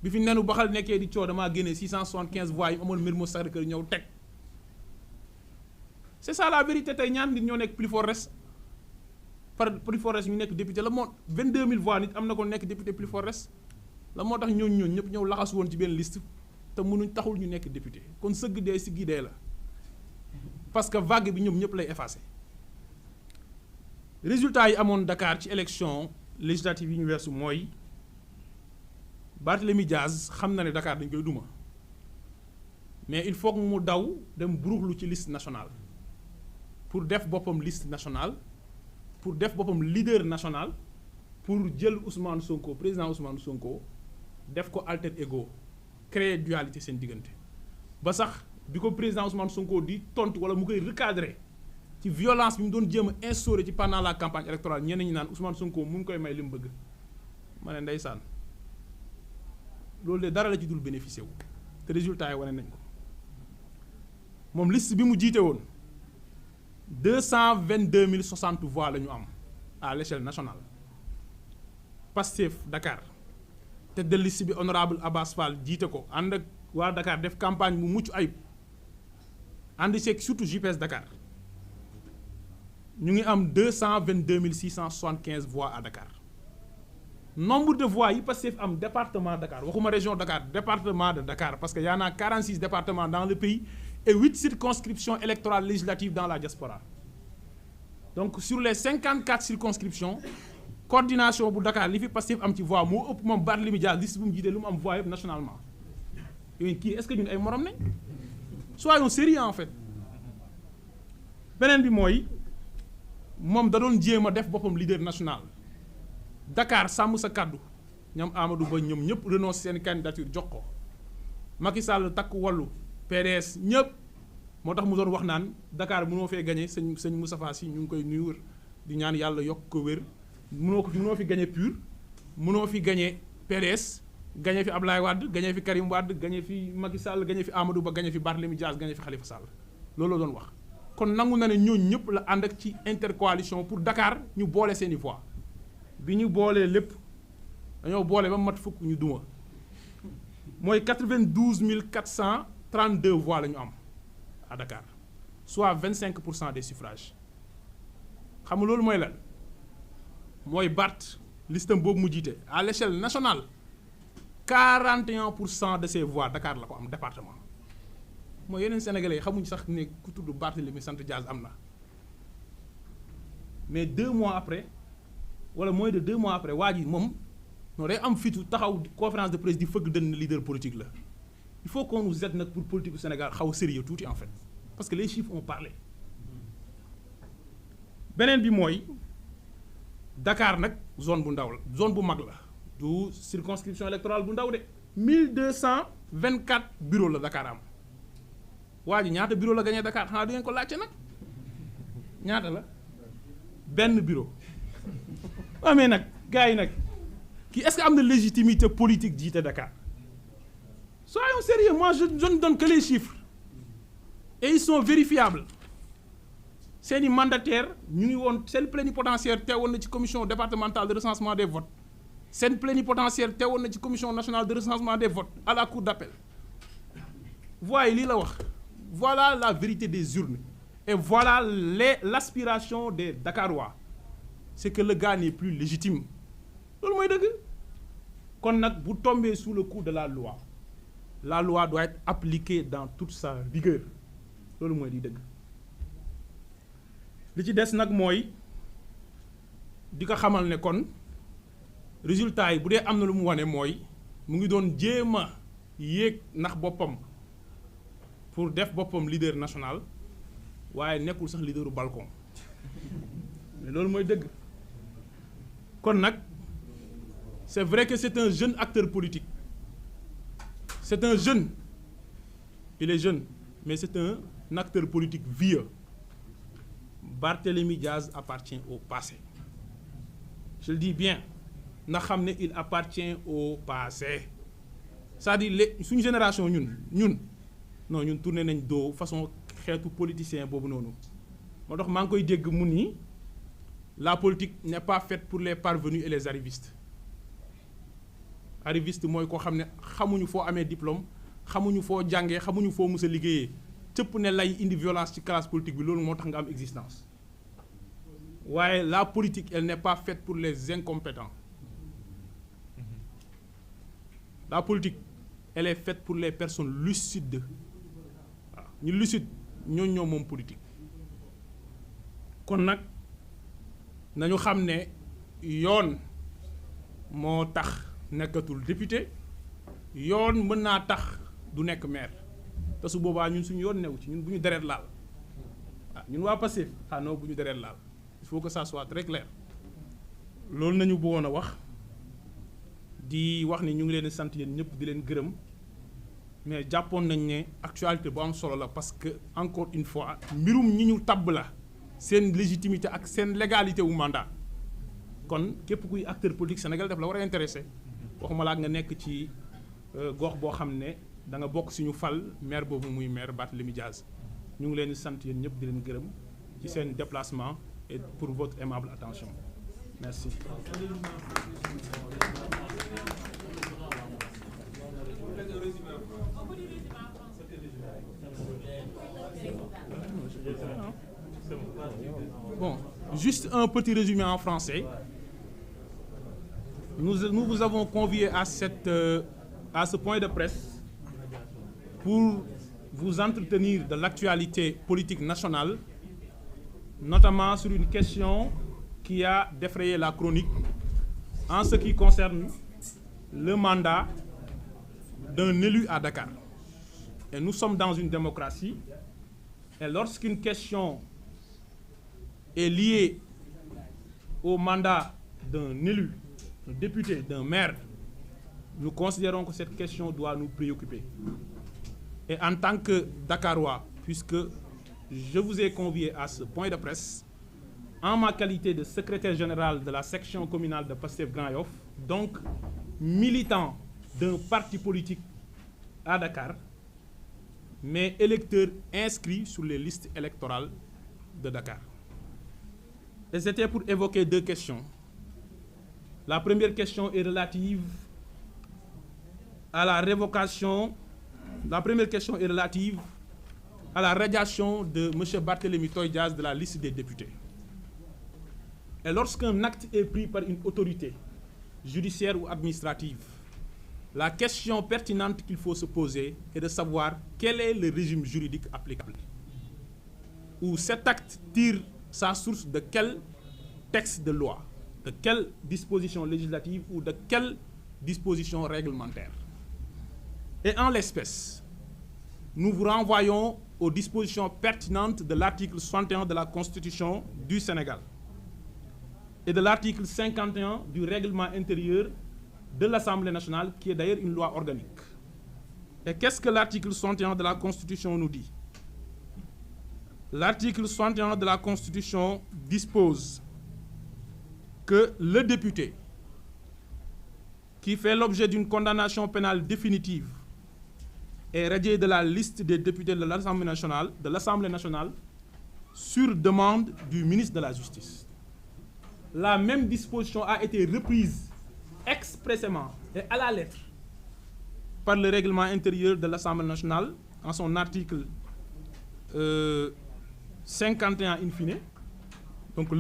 bi fi nenu baxal nekkee di coow damaa génnee 675 voix yi amoon Mermoz Sacré-Cœur ñëw teg c'est ça la vérité. tey ñaan nit ñoo nekk plus fort reste ñu nekk député la moo 22000 voix nit am na ko nekk député plus fort reste la moo tax ñooñu ñëpp ñëw laxas woon ci benn liste te mënuñ taxul ñu nekk député kon sëgg dee si gii dee la parce que vague bi ñoom ñëpp lay effacé. résultat yi amoon Dakar ci élection législative yi ñu weesu mooy Barthélémy Diaz xam na ne Dakar dañ koy duma mais il faut que mu daw dem buruxlu ci liste nationale pour def boppam liste nationale pour def boppam leader national pour jël Ousmane Sonko président Ousmane Sonko def ko alter ego créer dualité seen diggante ba sax bi ko président Ousmane Sonko di tontu wala mu koy recadrer ci violence bi mu doon jéem a instaurer ci pendant la campagne électorale ñenn ñi naan Ousmane Sonko mu ngi koy may li mu bëgg ma ne ndeysaan loolu de dara la ci dul bénéficier wu te résultat yi wane nañ ko moom liste bi mu jiite woon 222 060 voix la ñu am à l'échelle nationale. Pastef Dakar tête de liste bi honorable Abass Fall jiite ko ànd ak waa Dakar def campagne bu mucc ayib ànd ceeg surtout JPS Dakar ñu ngi am 222 675 voix à Dakar. Nombre de voix yi Pastef am département Dakar waxuma région Dakar département de Dakar parce que y en a 46 départements dans le pays et 8 circonscriptions électorales législatives dans la diaspora. Donc sur les 54 circonscriptions coordination bu Dakar li fi Pastef am ci voix moo ëpp moom Barthélémy Dias liste bu mu jiite lu mu am voix yëpp nationalement yooyu kii est-ce que ñun ay morom nañ soyons sérieux en fait. beneen bi mooy moom da doon jéem a def boppam leader national. Dakar sàmm sa kàddu ñoom Amadou Ba ñoom ñëpp renoncer seen candidature jox ko Macky Sall takk wallu PDS ñëpp moo tax mu doon wax naan Dakar mënoo fee gagné sëñ Moustapha Sy ñu ngi koy nuyu di ñaan yàlla yokk ko wér mënoo fi gagné PUR mënoo fi gagné PDS gagné fi Ablaye Wade gagné fi Karim Wade gagné fi Macky Sall gagné fi Amadou Ba gagné fi Barthélémy Dias gagné fi Khalifa Sall loolu la doon wax. kon nangu na ne ñooñu ñëpp la ànd ak ci intercoalition pour Dakar ñu boole seeni voix. bi ñu boolee lépp dañoo boole ba mat fukk ñu duma mooy 92 432 voix la ñu am à Dakar soit 25% des suffrages xam nga loolu mooy lan mooy Barth listam boobu mu jiite à l'échelle nationale 41% de ces voix Dakar la ko am département mooy yeneen sénégalais yi xamuñ sax ne ku tudd Barthélémy sant Dias am na mais 2 mois après. wala moins de 2 mois après waa ji moom non day am fitu taxaw conférence de presse di fëgg dënn leader politique la il faut qu'on nous aide nag pour politique du Sénégal xaw a sérieux tuuti en fait parce que les chiffres ont parlé. beneen bi mooy Dakar nag zone bu ndaw la zone bu mag la du circonscription électorale bu ndaw de 1224 bureaux la Dakar am waa ji ñaata bureau la gagné Dakar xanaa du ngeen ko laajte nag ñaata la benn bureau. waaw mais nag gars yi nag kii est-ce que am na légitimité politique jiite Dakar soyons sérieux moi je ne donne que les chiffres et ils sont vérifiables seeni mandataire ñu ngi woon seen plénipotentiaire teewoon na ci commission départementale de recensement des votes seen plénipotentiaire teewoon na ci commission nationale de recensement des votes à la cour d'appel voyez lii la wax voilà la vérité des urnes et voilà l'aspiration des Dakarois. C'est que le gars n'est plus légitime loolu mooy dëgg kon nag bu tombé sous le coup de la loi doit être appliquée dans toute sa rigueur loolu mooy di dëgg li ci des nag mooy di ko xamal ne kon résultat yi bu dee am na lu mu wane mooy mu ngi doon jéem a yéeg ndax boppam pour def boppam leader national waaye nekkul sax leaderu balcon mais loolu mooy dëgg. kon nag c'est vrai que c'est un jeune acteur politique c'est un jeune il est jeune mais c'est un acteur politique vieux Barthélémy Diaz appartient au passé je le dis bien na xam ne il appartient au passé c'est-à-dire suñu génération ñun tourné nañ doo façon xeetu politicien boobu noonu moo tax maa ngi koy dégg mu nii la politique n'est pas faite pour les parvenus et les arrivistes arriviste mooy koo xam ne xamuñu foo amee diplôme xamuñu foo jàngee xamuñu foo mës a liggéeyee cëpp ne lay indi violence ci classe politique bi loolu moo tax nga am existence waaye la politique elle n'est pas faite pour les incompétents la politique elle est faite pour les personnes lucides waaw ñu lucide ñooñu ñoo moom politique kon nag nañu xam ne yoon moo tax nekkatul député yoon mën naa tax du nekk maire te su boobaa ñun suñu yoon new ci ñun bu ñu deret laal ñun waa Pastef non bu ñu deret laal il faut que ça soit très clair loolu nañu bëggoon a wax di wax ni ñu ngi leen di sant yéen ñëpp di leen gërëm mais jàppoon nañ ne actualité bu am solo la parce que encore une fois mbirum ñi ñu tabb la seen légitimité ak seen légalité wu mandat kon képp kuy acteur politique Sénégal daf la war a intéressé waxuma laa nga nekk ci gox boo xam ne da nga bokk suñu fal maire boobu muy maire Barthélémy Dias ñu ngi leen di sant yéen ñëpp di leen gërëm ci seen déplacement et pour votre aimable attention merci. Bon, juste un petit résumé en français. Nous vous avons convié à ce point de presse pour vous entretenir de l'actualité politique nationale, notamment sur une question qui a défrayé la chronique en ce qui concerne le mandat d'un élu à Dakar. Et nous sommes dans une démocratie, et lorsqu'une question est liée au mandat d'un élu, d'un député, d'un maire, nous considérons que cette question doit nous préoccuper. Et en tant que Dakarois, puisque je vous ai convié à ce point de presse, en ma qualité de secrétaire général de la section communale de Pastef Grand Yoff, donc militant d'un parti politique à Dakar, mais électeur inscrit sur les listes électorales de Dakar. Et c'était pour évoquer deux questions. La première question est relative à la révocation. La première question est relative à la radiation de M. Barthélémy Toye Dias de la liste des députés. Et lorsqu'un acte est pris par une autorité judiciaire ou administrative, la question pertinente qu'il faut se poser est de savoir quel est le régime juridique applicable. Ou cet acte tire sa source de quel texte de loi, de quelle disposition législative ou de quelle disposition réglementaire. Et en l'espèce, nous vous renvoyons aux dispositions pertinentes de l'article 61 de la Constitution du Sénégal et de l'article 51 du règlement intérieur de l'Assemblée nationale, qui est d'ailleurs une loi organique. Et qu'est-ce que l'article 61 de la Constitution nous dit? L'article 61 de la Constitution dispose que le député qui fait l'objet d'une condamnation pénale définitive est radié de la liste des députés de l'Assemblée nationale sur demande du ministre de la Justice. La même disposition a été reprise expressément et à la lettre par le règlement intérieur de l'Assemblée nationale en son article 51 in fine. Donc,